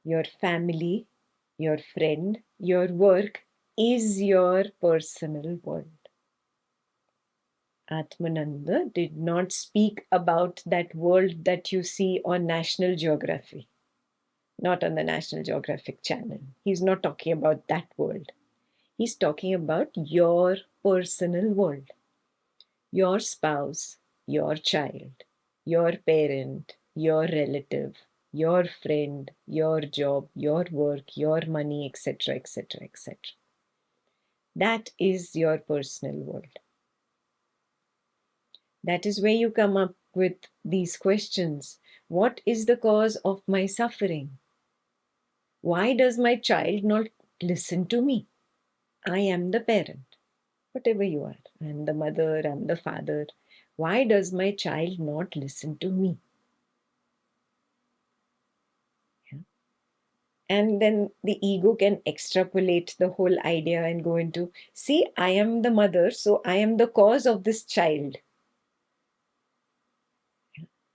Your family, your friend, your work is your personal world. Atmananda did not speak about that world that you see on National Geography, not on the National Geographic channel. He's not talking about that world. He's talking about your personal world. Your spouse, your child, your parent, your relative, your friend, your job, your work, your money, etc., etc., etc. That is your personal world. That is where you come up with these questions. What is the cause of my suffering? Why does my child not listen to me? I am the parent, whatever you are. I am the mother, I am the father. Why does my child not listen to me? Yeah. And then the ego can extrapolate the whole idea and go into, see, I am the mother, so I am the cause of this child.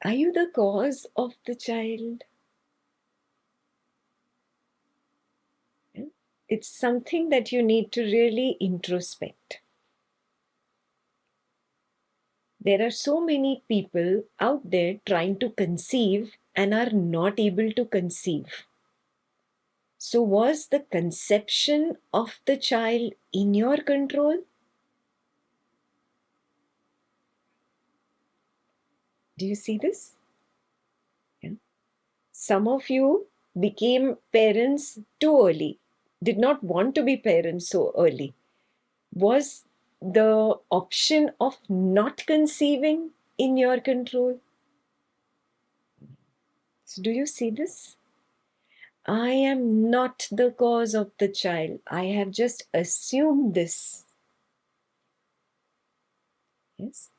Are you the cause of the child? Yeah. It's something that you need to really introspect. There are so many people out there trying to conceive and are not able to conceive. So, was the conception of the child in your control? Do you see this? Yeah. Some of you became parents too early, did not want to be parents so early. Was the option of not conceiving in your control? So, do you see this? I am not the cause of the child. I have just assumed this. Yes.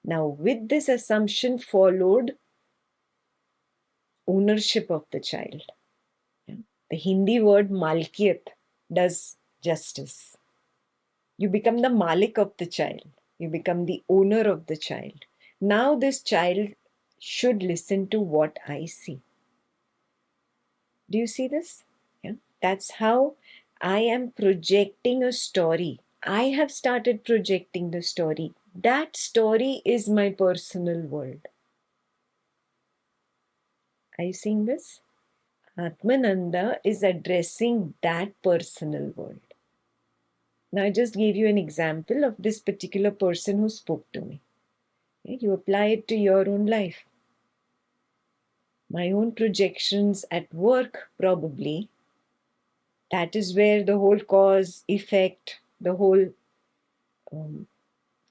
Now, with this assumption followed ownership of the child. Yeah. The Hindi word malkiyat does justice. You become the malik of the child. You become the owner of the child. Now, this child should listen to what I see. Do you see this? Yeah. That's how I am projecting a story. I have started projecting the story. That story is my personal world. Are you seeing this? Atmananda is addressing that personal world. Now, I just gave you an example of this particular person who spoke to me. Okay? You apply it to your own life. My own projections at work, probably. That is where the whole cause, effect, the whole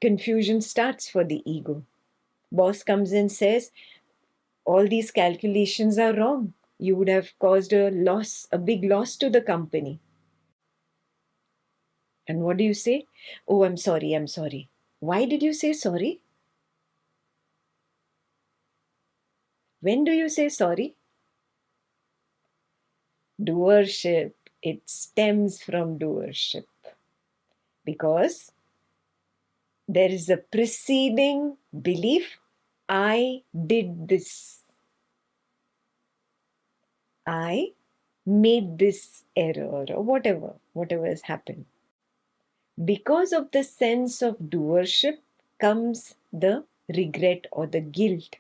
confusion starts for the ego. Boss comes and says, all these calculations are wrong. You would have caused a loss, a big loss to the company. And what do you say? Oh, I'm sorry, I'm sorry. Why did you say sorry? When do you say sorry? Doership. It stems from doership. Because there is a preceding belief, I did this. I made this error or whatever has happened. Because of the sense of doership comes the regret or the guilt.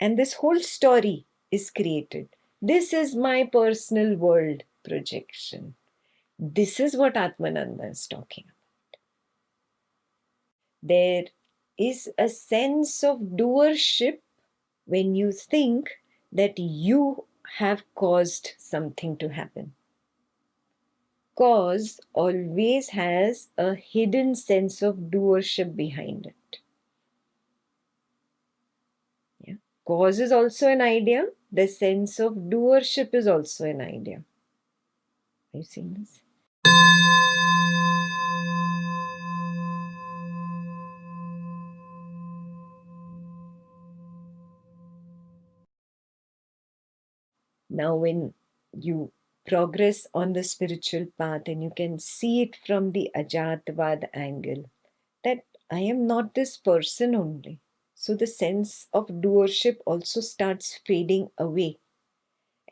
And this whole story is created. This is my personal world projection. This is what Atmananda is talking about. There is a sense of doership when you think that you have caused something to happen. Cause always has a hidden sense of doership behind it. Yeah. Cause is also an idea. The sense of doership is also an idea. Are you seeing this? Now, when you progress on the spiritual path and you can see it from the Ajatvad angle, that I am not this person only. So the sense of doership also starts fading away.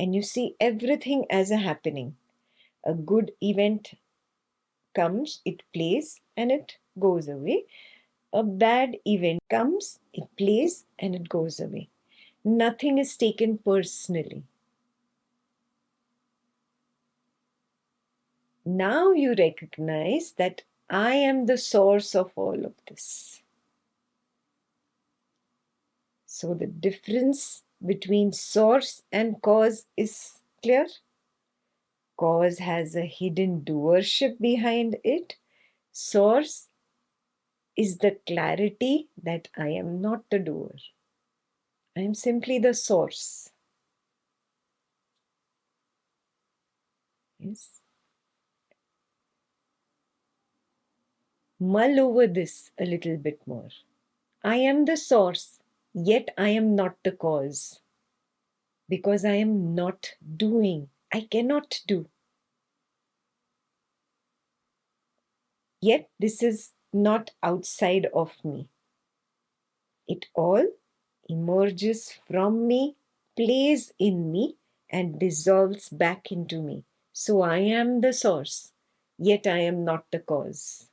and you see everything as a happening. A good event comes, it plays, and it goes away. A bad event comes, it plays, and it goes away. Nothing is taken personally. Now you recognize that I am the source of all of this. So the difference between source and cause is clear. Cause has a hidden doership behind it. Source is the clarity that I am not the doer. I am simply the source. Yes. Mull over this a little bit more. I am the source, yet I am not the cause. Because I am not doing. I cannot do. Yet this is not outside of me. It all emerges from me, plays in me, and dissolves back into me. So I am the source, yet I am not the cause.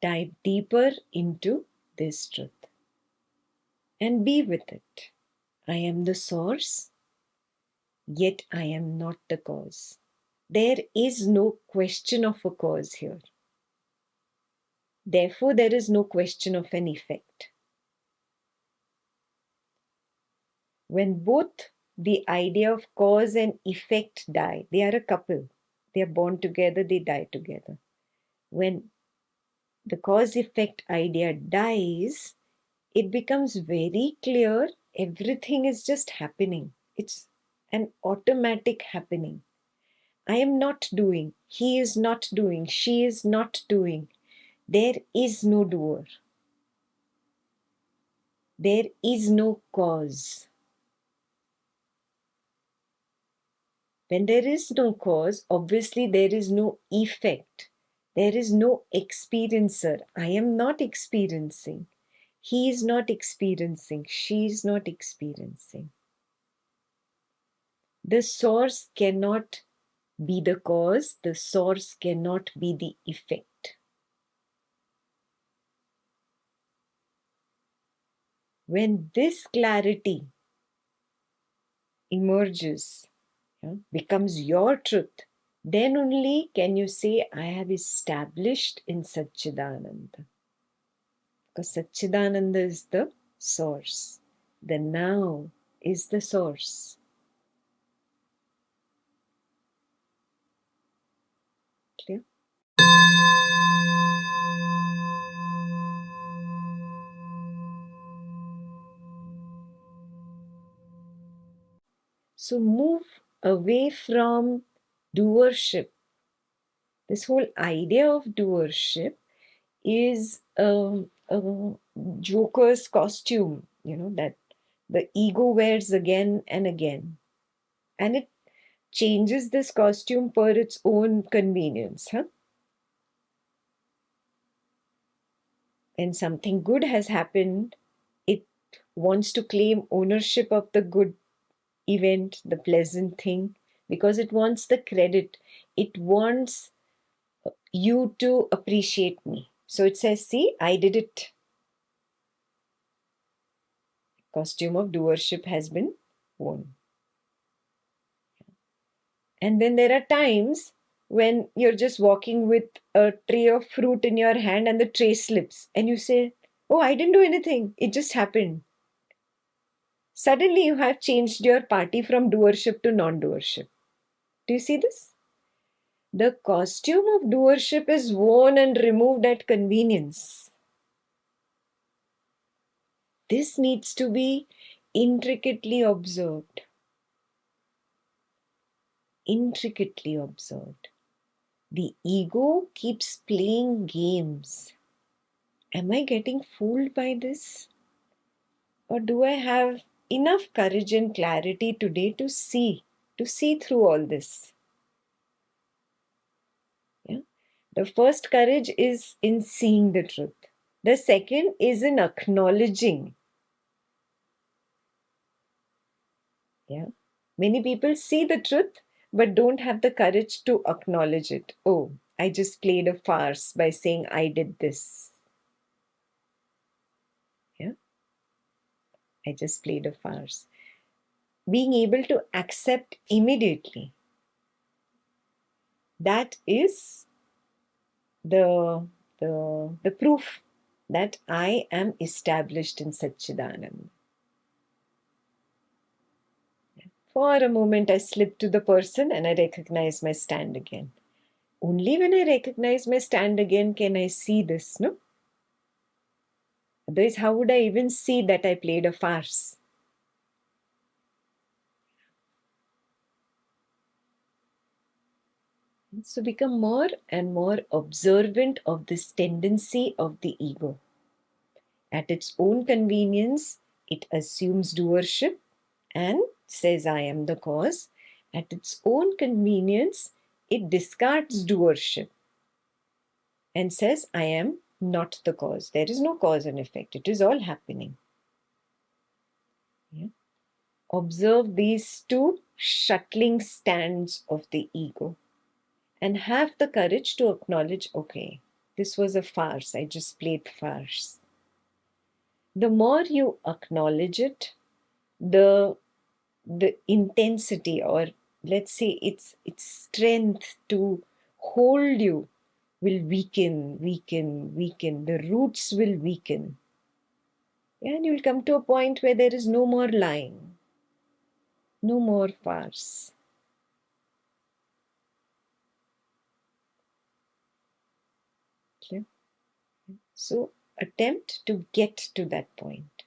Dive deeper into this truth and be with it. I am the source, yet I am not the cause. There is no question of a cause here. Therefore, there is no question of an effect. When both the idea of cause and effect die, they are a couple. They are born together, they die together. When the cause effect idea dies, it becomes very clear everything is just happening. It's an automatic happening. I am not doing, he is not doing, she is not doing. There is no doer. There is no cause. When there is no cause, obviously there is no effect. There is no experiencer. I am not experiencing. He is not experiencing. She is not experiencing. The source cannot be the cause. The source cannot be the effect. When this clarity emerges, becomes your truth, then only can you say, I have established in Satchidananda. Because Satchidananda is the source. The now is the source. Clear? So move away from doership. This whole idea of doership is a joker's costume, that the ego wears again and again. And it changes this costume per its own convenience. When something good has happened, it wants to claim ownership of the good event, the pleasant thing, because it wants the credit. It wants you to appreciate me. So it says, see, I did it. Costume of doership has been worn. And then there are times when you're just walking with a tray of fruit in your hand and the tray slips and you say, oh, I didn't do anything. It just happened. Suddenly you have changed your party from doership to non-doership. Do you see this? The costume of doership is worn and removed at convenience. This needs to be intricately observed. Intricately observed. The ego keeps playing games. Am I getting fooled by this? Or do I have enough courage and clarity today to see through all this? Yeah? The first courage is in seeing the truth. The second is in acknowledging. Yeah. Many people see the truth but don't have the courage to acknowledge it. Oh, I just played a farce by saying I did this. Yeah. I just played a farce. Being able to accept immediately. That is the proof that I am established in Satchidanand. For a moment, I slip to the person and I recognize my stand again. Only when I recognize my stand again can I see this, no? Otherwise, how would I even see that I played a farce? So become more and more observant of this tendency of the ego. At its own convenience, it assumes doership and says, I am the cause. At its own convenience, it discards doership and says, I am not the cause. There is no cause and effect. It is all happening. Yeah. Observe these two shuttling stands of the ego and have the courage to acknowledge, okay, this was a farce. I just played farce. The more you acknowledge it, the intensity, or let's say its strength to hold you, will weaken. The roots will weaken. And you'll come to a point where there is no more lying, no more farce. Okay? So attempt to get to that point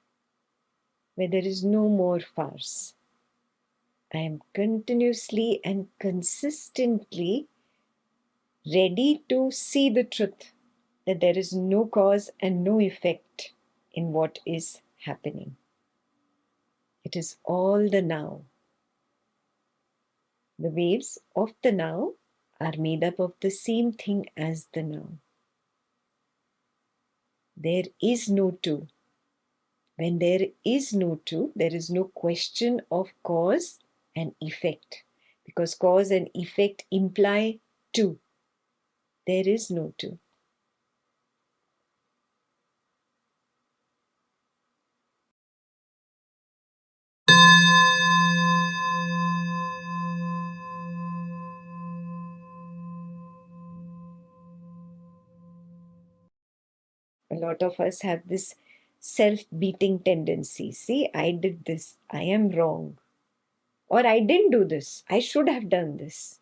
where there is no more farce. I am continuously and consistently ready to see the truth that there is no cause and no effect in what is happening. It is all the now. The waves of the now are made up of the same thing as the now. There is no two. When there is no two, there is no question of cause and effect, because cause and effect imply two. There is no two. A lot of us have this self-beating tendency. See, I did this. I am wrong. Or I didn't do this. I should have done this.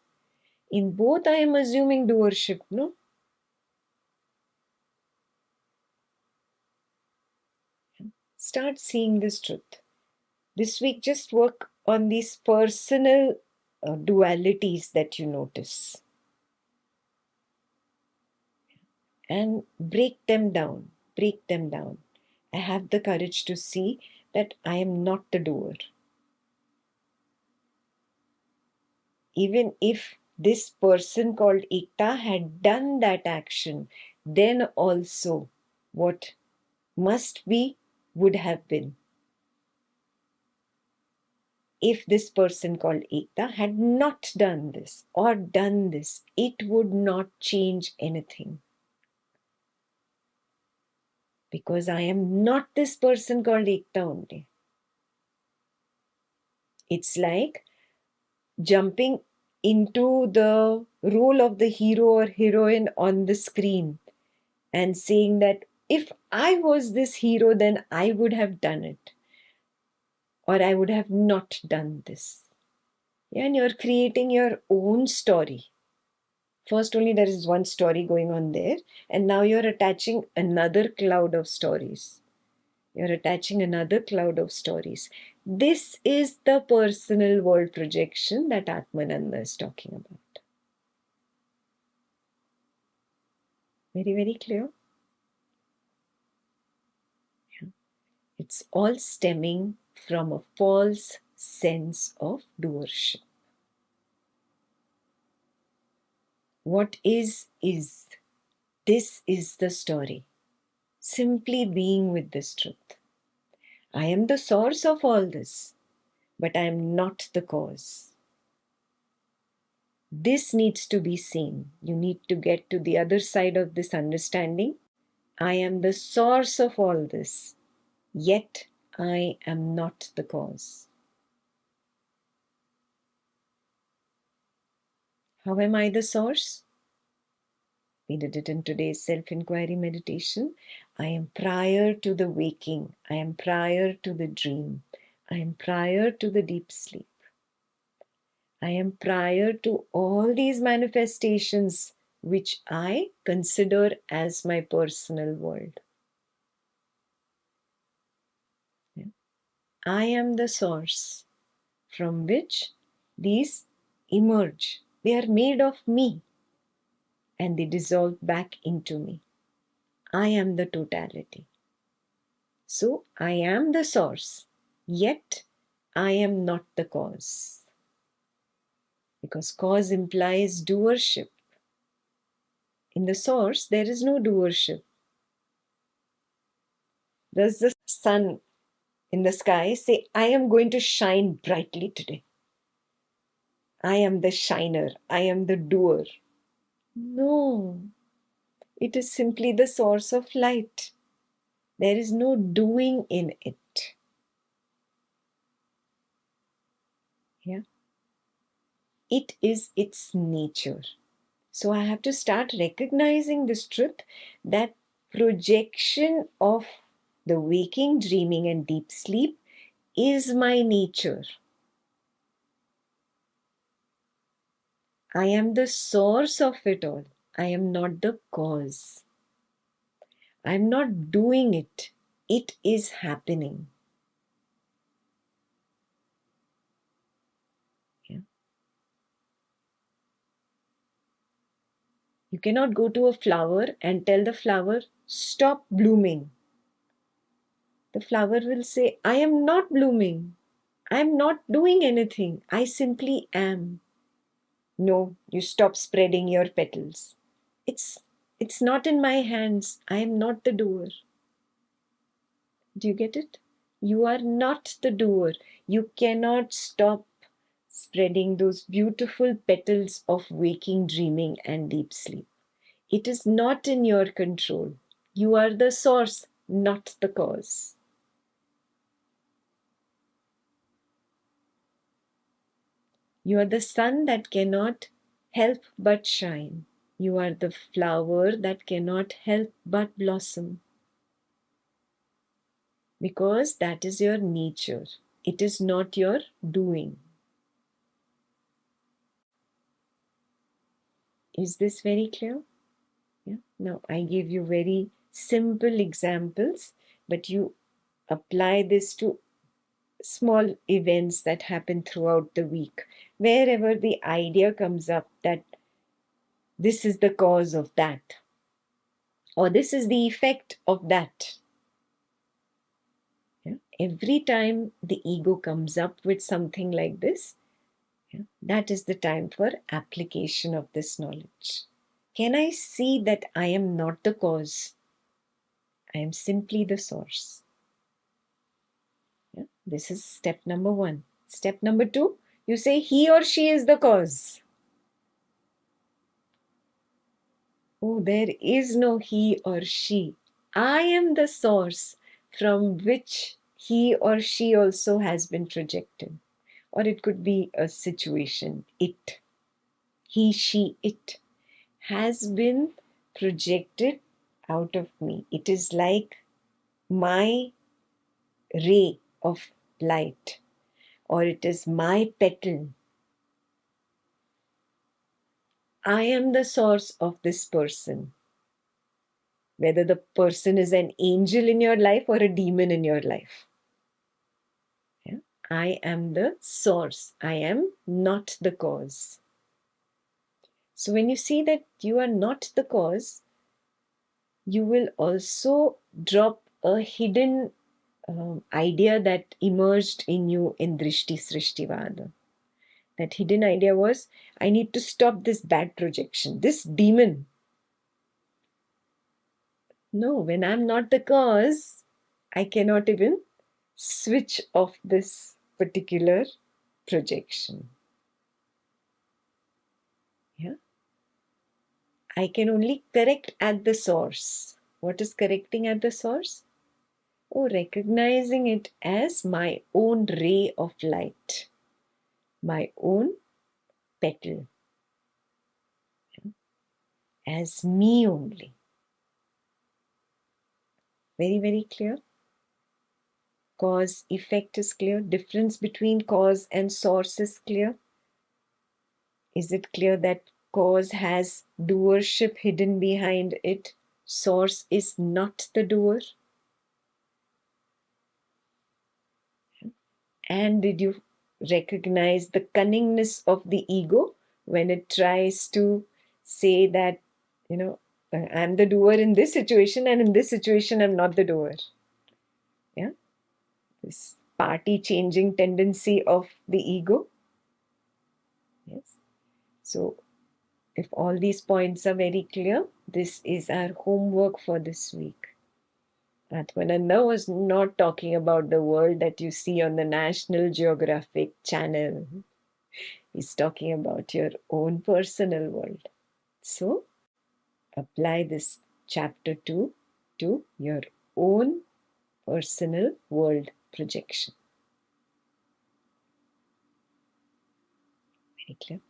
In both, I am assuming doership, no? Start seeing this truth. This week, just work on these personal dualities that you notice and break them down. Break them down. I have the courage to see that I am not the doer. Even if this person called Ekta had done that action, then also what must be would have been. If this person called Ekta had not done this or done this, it would not change anything. Because I am not this person called Ekta only. It's like jumping into the role of the hero or heroine on the screen and saying that if I was this hero, then I would have done it, or I would have not done this. Yeah, and you're creating your own story. First, only there is one story going on there, and now you're attaching another cloud of stories. You're attaching another cloud of stories. This is the personal world projection that Atmananda is talking about. Very, very clear? Yeah. It's all stemming from a false sense of doership. What is. This is the story. simply being with this truth. I am the source of all this, but I am not the cause. This needs to be seen. You need to get to the other side of this understanding. I am the source of all this, yet I am not the cause. How am I the source? We did it in today's self-inquiry meditation. I am prior to the waking. I am prior to the dream. I am prior to the deep sleep. I am prior to all these manifestations which I consider as my personal world. I am the source from which these emerge. They are made of me and they dissolve back into me. I am the totality. So I am the source, yet I am not the cause. Because cause implies doership. In the source, there is no doership. Does the sun in the sky say, I am going to shine brightly today? I am the shiner. I am the doer. No, it is simply the source of light. There is no doing in it. Yeah. It is its nature. So I have to start recognizing this truth that projection of the waking, dreaming, and deep sleep is my nature. I am the source of it all. I am not the cause. I am not doing it. It is happening. Yeah. You cannot go to a flower and tell the flower, stop blooming. The flower will say, I am not blooming. I am not doing anything. I simply am. No, you stop spreading your petals. It's not in my hands. I am not the doer. Do you get it? You are not the doer. You cannot stop spreading those beautiful petals of waking, dreaming, and deep sleep. It is not in your control. You are the source, not the cause. You are the sun that cannot help but shine. You are the flower that cannot help but blossom. Because that is your nature. It is not your doing. Is this very clear? Yeah. Now, I gave you very simple examples, but you apply this to small events that happen throughout the week. Wherever the idea comes up that this is the cause of that, or this is the effect of that. Yeah. Every time the ego comes up with something like this, yeah, that is the time for application of this knowledge. Can I see that I am not the cause? I am simply the source. Yeah. This is step number 1. Step number 2, you say he or she is the cause. Oh, there is no he or she. I am the source from which he or she also has been projected. Or it could be a situation, it. He, she, it has been projected out of me. It is like my ray of light, or it is my petal. I am the source of this person. Whether the person is an angel in your life or a demon in your life. Yeah? I am the source. I am not the cause. So when you see that you are not the cause, you will also drop a hidden idea that emerged in you in Drishti Srishtivada. That hidden idea was, I need to stop this bad projection. This demon No, when I'm not the cause, I cannot even switch off this particular projection. Yeah. I can only correct at the source. What is correcting at the source? Oh, recognizing it as my own ray of light, my own petal, as me only. Very, very clear. Cause effect is clear. Difference between cause and source is clear. Is it clear that cause has doership hidden behind it? Source is not the doer. And did you recognize the cunningness of the ego when it tries to say that, I'm the doer in this situation, and in this situation, I'm not the doer? Yeah, this party changing tendency of the ego. Yes. So, if all these points are very clear, this is our homework for this week. Atmananda was not talking about the world that you see on the National Geographic channel. He's talking about your own personal world. So, apply this chapter 2 to your own personal world projection. Very clear?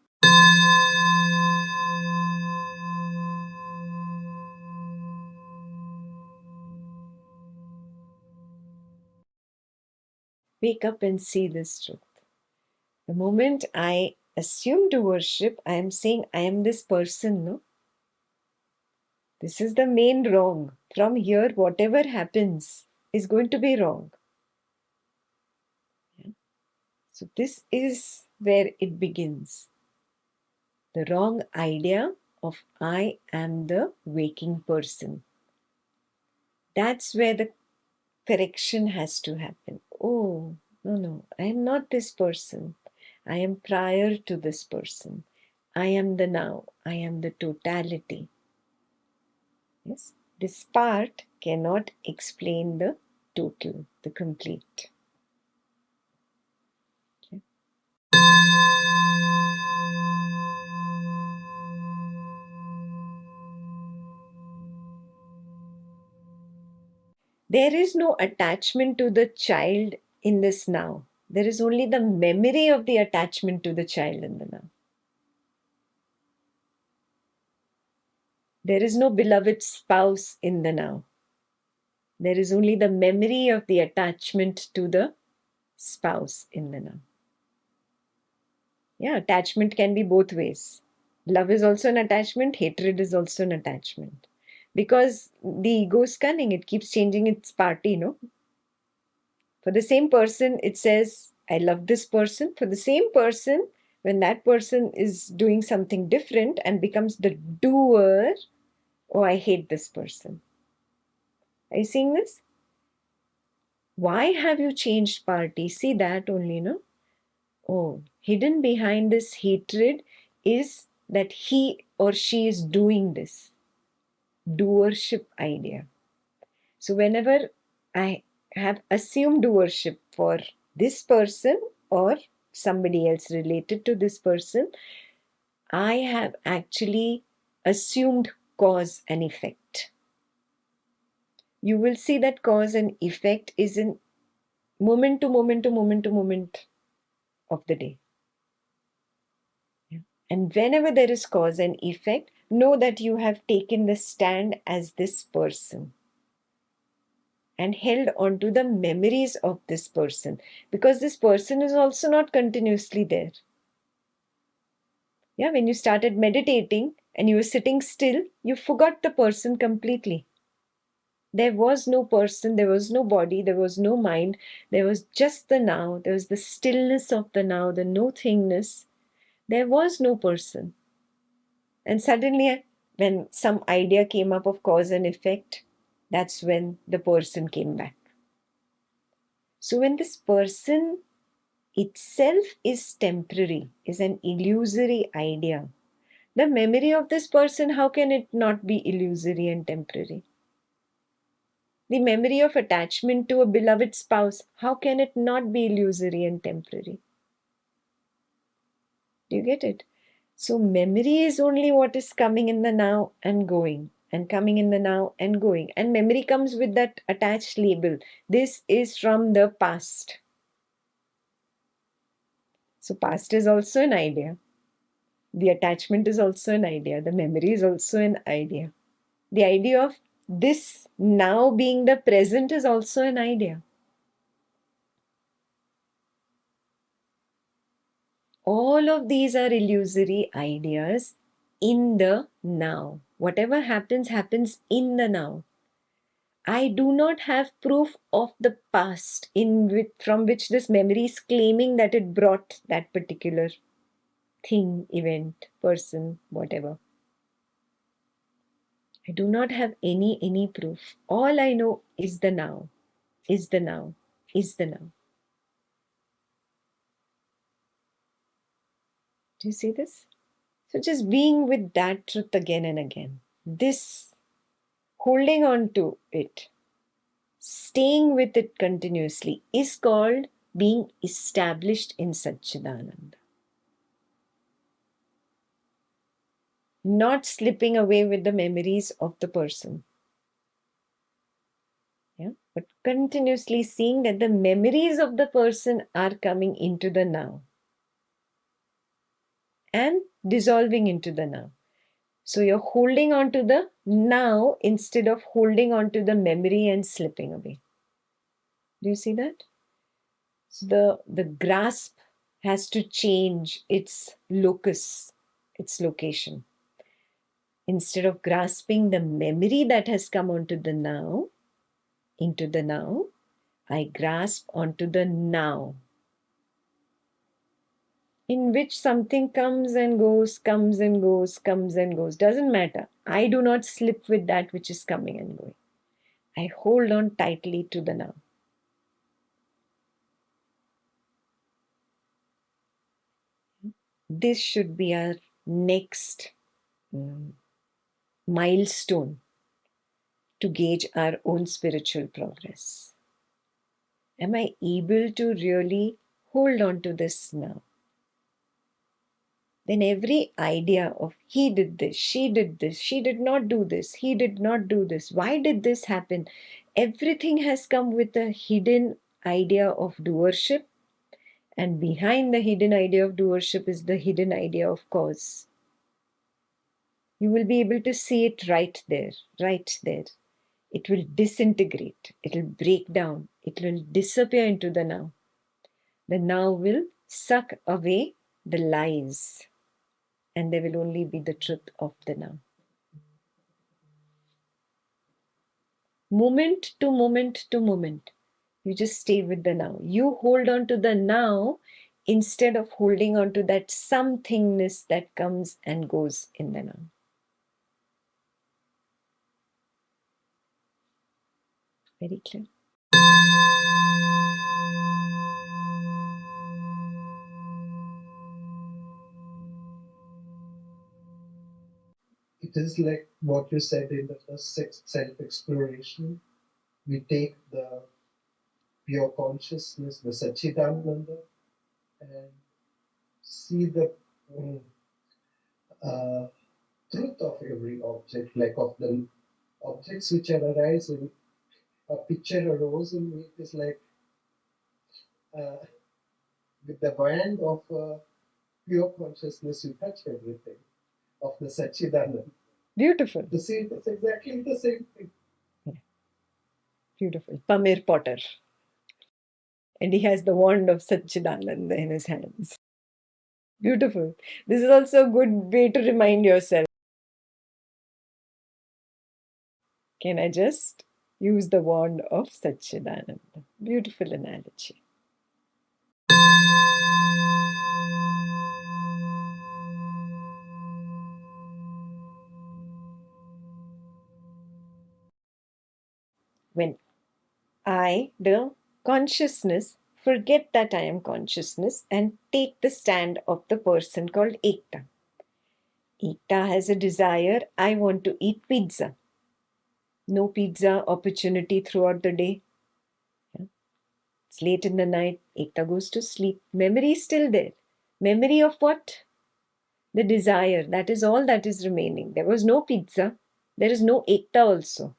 Wake up and see this truth. The moment I assume to worship, I am saying I am this person, no? This is the main wrong. From here, whatever happens is going to be wrong. So, this is where it begins. The wrong idea of I am the waking person. That's where the correction has to happen. Oh, no, I am not this person. I am prior to this person. I am the now. I am the totality. Yes, this part cannot explain the total, the complete. Okay. There is no attachment to the child in this now. There is only the memory of the attachment to the child in the now. There is no beloved spouse in the now. There is only the memory of the attachment to the spouse in the now. Yeah, attachment can be both ways. Love is also an attachment, hatred is also an attachment. Because the ego is cunning, it keeps changing its party, no? For the same person, it says, I love this person. For the same person, when that person is doing something different and becomes the doer, oh, I hate this person. Are you seeing this? Why have you changed party? See that only, no? Oh, hidden behind this hatred is that he or she is doing this doership idea. So, whenever I have assumed doership for this person or somebody else related to this person, I have actually assumed cause and effect. You will see that cause and effect is in moment to moment to moment to moment of the day. And whenever there is cause and effect, know that you have taken the stand as this person and held on to the memories of this person, because this person is also not continuously there. Yeah, when you started meditating and you were sitting still, you forgot the person completely. There was no person, there was no body, there was no mind, there was just the now, there was the stillness of the now, the no thingness. There was no person. And suddenly, when some idea came up of cause and effect, that's when the person came back. So, when this person itself is temporary, is an illusory idea, the memory of this person, how can it not be illusory and temporary? The memory of attachment to a beloved spouse, how can it not be illusory and temporary? Do you get it? So memory is only what is coming in the now and going, and coming in the now and going. And memory comes with that attached label. This is from the past. So past is also an idea. The attachment is also an idea. The memory is also an idea. The idea of this now being the present is also an idea. All of these are illusory ideas in the now. Whatever happens, happens in the now. I do not have proof of the past from which this memory is claiming that it brought that particular thing, event, person, whatever. I do not have any proof. All I know is the now, is the now, is the now. Do you see this? So just being with that truth again and again. This holding on to it, staying with it continuously is called being established in Satchidananda. Not slipping away with the memories of the person. Yeah? But continuously seeing that the memories of the person are coming into the now and dissolving into the now. So you're holding on to the now instead of holding on to the memory and slipping away. Do you see that? So the grasp has to change its locus, its location. Instead of grasping the memory that has come onto the now, into the now, I grasp onto the now, in which something comes and goes, comes and goes, comes and goes. Doesn't matter. I do not slip with that which is coming and going. I hold on tightly to the now. This should be our next milestone to gauge our own spiritual progress. Am I able to really hold on to this now? Then every idea of he did this, she did not do this, he did not do this, why did this happen? Everything has come with a hidden idea of doership, and behind the hidden idea of doership is the hidden idea of cause. You will be able to see it right there, right there. It will disintegrate, it will break down, it will disappear into the now. The now will suck away the lies, and there will only be the truth of the now. Moment to moment to moment, you just stay with the now. You hold on to the now instead of holding on to that somethingness that comes and goes in the now. Very clear. It is like what you said in the first self-exploration. We take the pure consciousness, the Satchidananda, and see the uh, truth of every object, like of the objects which are arising. A picture arose in me. It is like uh, with the band of pure consciousness, you touch everything of the Satchidananda. Beautiful. The same, it's exactly the same thing. Yeah. Beautiful. Pamir Potter. And he has the wand of Satchidananda in his hands. Beautiful. This is also a good way to remind yourself. Can I just use the wand of Satchidananda? Beautiful analogy. When I, the consciousness, forget that I am consciousness and take the stand of the person called Ekta. Ekta has a desire, I want to eat pizza. No pizza opportunity throughout the day. Yeah. It's late in the night. Ekta goes to sleep. Memory is still there. Memory of what? The desire. That is all that is remaining. There was no pizza. There is no Ekta also.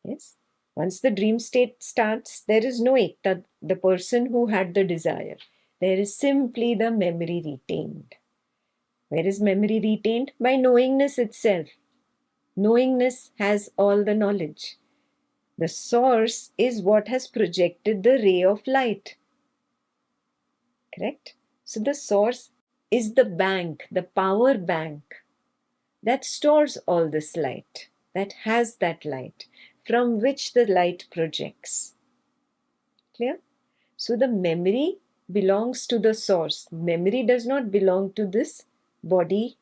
Yes. Once the dream state starts, there is no Ekta, the person who had the desire. There is simply the memory retained. Where is memory retained? By knowingness itself. Knowingness has all the knowledge. The source is what has projected the ray of light. Correct? So the source is the bank, the power bank that stores all this light, that has that light, from which the light projects. Clear? So the memory belongs to the source. Memory does not belong to this body,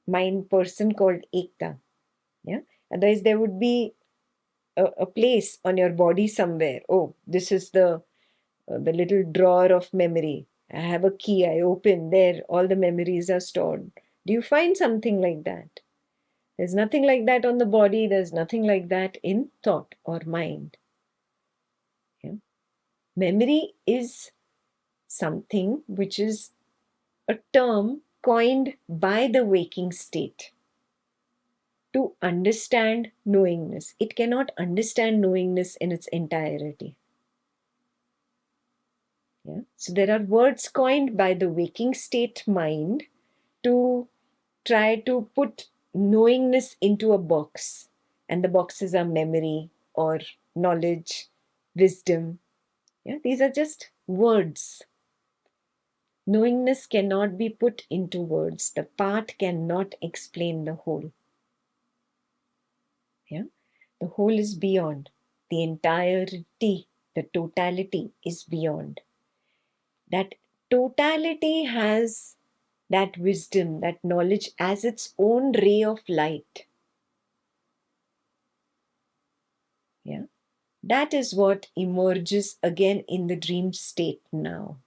mind person called Ekta. Yeah? Otherwise, there would be a place on your body somewhere. Oh, this is the little drawer of memory. I have a key, I open, there all the memories are stored. Do you find something like that? There's nothing like that on the body, there's nothing like that in thought or mind. Yeah? Memory is something which is a term coined by the waking state to understand knowingness. It cannot understand knowingness in its entirety. Yeah? So there are words coined by the waking state mind to try to put knowingness into a box. And the boxes are memory or knowledge, wisdom. Yeah? These are just words. Knowingness cannot be put into words. The part cannot explain the whole. Yeah? The whole is beyond. The entirety, the totality is beyond. That totality has that wisdom, that knowledge as its own ray of light. Yeah? That is what emerges again in the dream state now.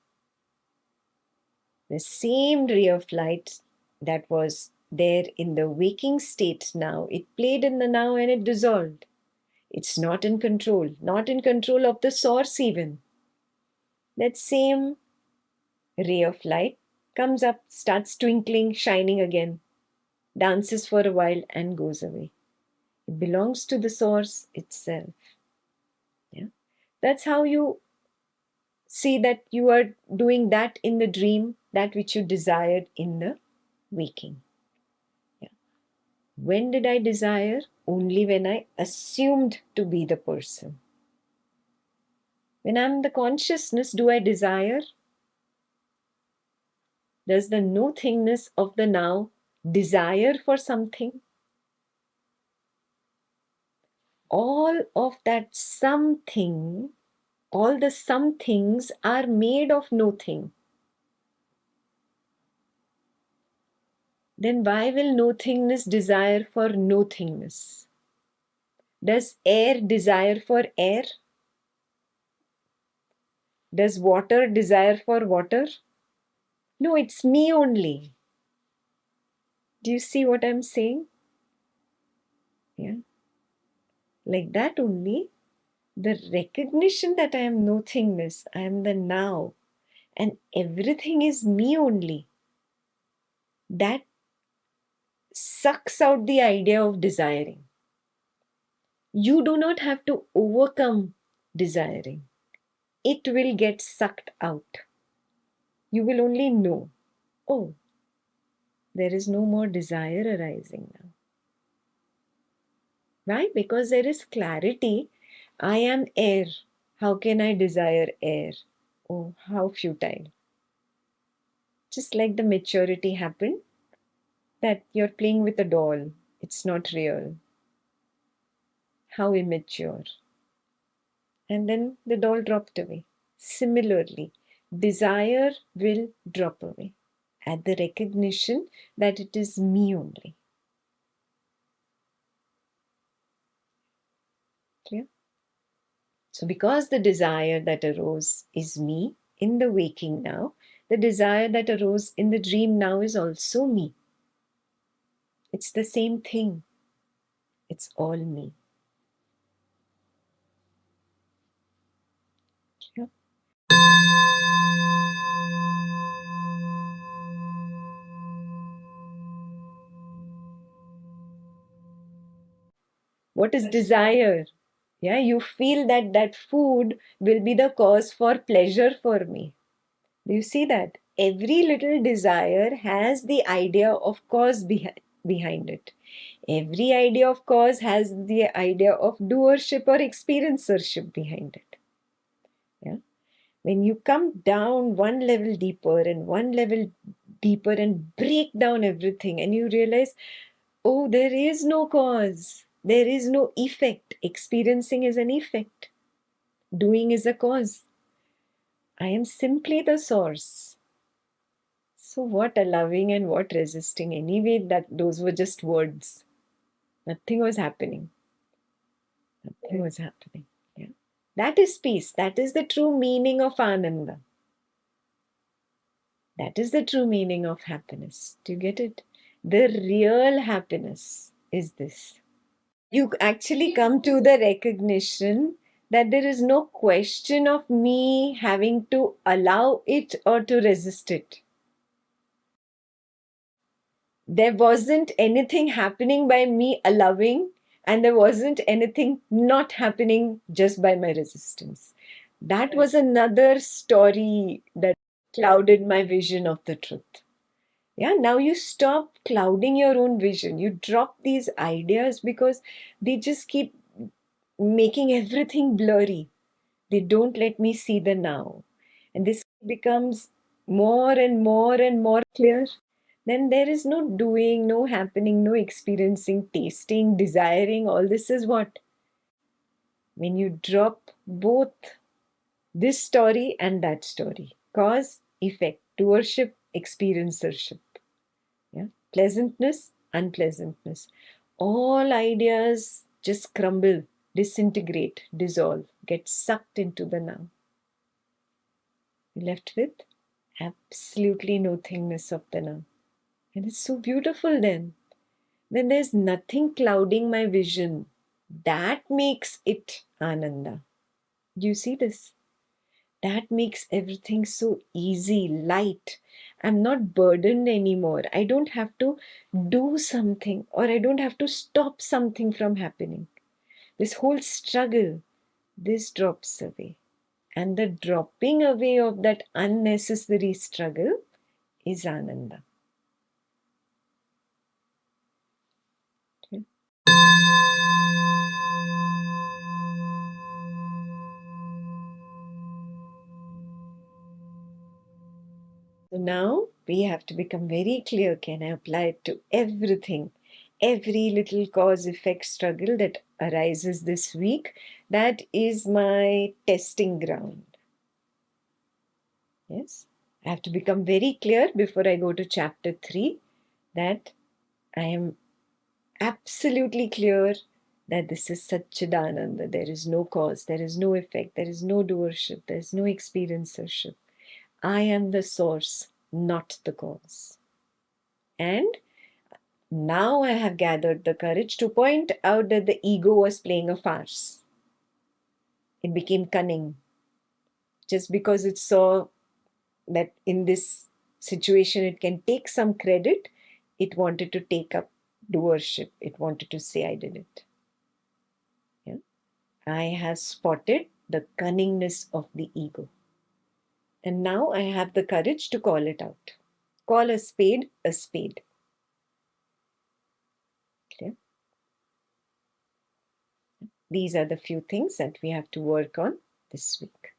The same ray of light that was there in the waking state now, it played in the now and it dissolved. It's not in control of the source even. That same ray of light comes up, starts twinkling, shining again, dances for a while and goes away. It belongs to the source itself. Yeah? That's how you see that you are doing that in the dream, that which you desired in the waking. Yeah. When did I desire? Only when I assumed to be the person. When I'm the consciousness, do I desire? Does the nothingness of the now desire for something? All of that something, all the somethings are made of nothing. Then why will nothingness desire for nothingness? Does air desire for air? Does water desire for water? No, it's me only. Do you see what I'm saying? Yeah. Like that only, the recognition that I am nothingness, I am the now, and everything is me only, that sucks out the idea of desiring. You do not have to overcome desiring, it will get sucked out. You will only know, oh, there is no more desire arising now. Why? Because there is clarity. I am air. How can I desire air? Oh, how futile. Just like the maturity happened, that you're playing with a doll. It's not real. How immature. And then the doll dropped away. Similarly, desire will drop away at the recognition that it is me only. Clear? So, because the desire that arose is me in the waking now, the desire that arose in the dream now is also me. It's the same thing. It's all me. Yeah. What is desire? Yeah, you feel that that food will be the cause for pleasure for me. Do you see that? Every little desire has the idea of cause behind it. Every idea of cause has the idea of doership or experiencership behind it. Yeah. When you come down one level deeper and one level deeper and break down everything, and you realize, oh, there is no cause, there is no effect. Experiencing is an effect, doing is a cause. I am simply the source. So, what allowing and what resisting? Anyway, that those were just words. Nothing was happening. Nothing was happening. Yeah. That is peace. That is the true meaning of Ananda. That is the true meaning of happiness. Do you get it? The real happiness is this. You actually come to the recognition that there is no question of me having to allow it or to resist it. There wasn't anything happening by me allowing, and there wasn't anything not happening just by my resistance. That was another story that clouded my vision of the truth. Yeah, now you stop clouding your own vision. You drop these ideas because they just keep making everything blurry. They don't let me see the now. And this becomes more and more and more clear. Then there is no doing, no happening, no experiencing, tasting, desiring. All this is what? When you drop both this story and that story, cause, effect, doership, experiencership, yeah, pleasantness, unpleasantness, all ideas just crumble, disintegrate, dissolve, get sucked into the now. You're left with absolutely nothingness of the now. And it's so beautiful then. Then there's nothing clouding my vision. That makes it Ananda. Do you see this? That makes everything so easy, light. I'm not burdened anymore. I don't have to do something or I don't have to stop something from happening. This whole struggle, this drops away. And the dropping away of that unnecessary struggle is Ananda. Okay. So now we have to become very clear, can I apply it to everything? Every little cause effect struggle that arises this week, that is my testing ground. Yes, I have to become very clear before I go to chapter 3 that I am absolutely clear that this is Satchidananda. There is no cause, there is no effect, there is no doership, there is no experiencership. I am the source, not the cause. And now I have gathered the courage to point out that the ego was playing a farce. It became cunning just because it saw that in this situation it can take some credit. It wanted to take up doership. It wanted to say, I did it. Yeah? I have spotted the cunningness of the ego. And now I have the courage to call it out. Call a spade a spade. Okay? These are the few things that we have to work on this week.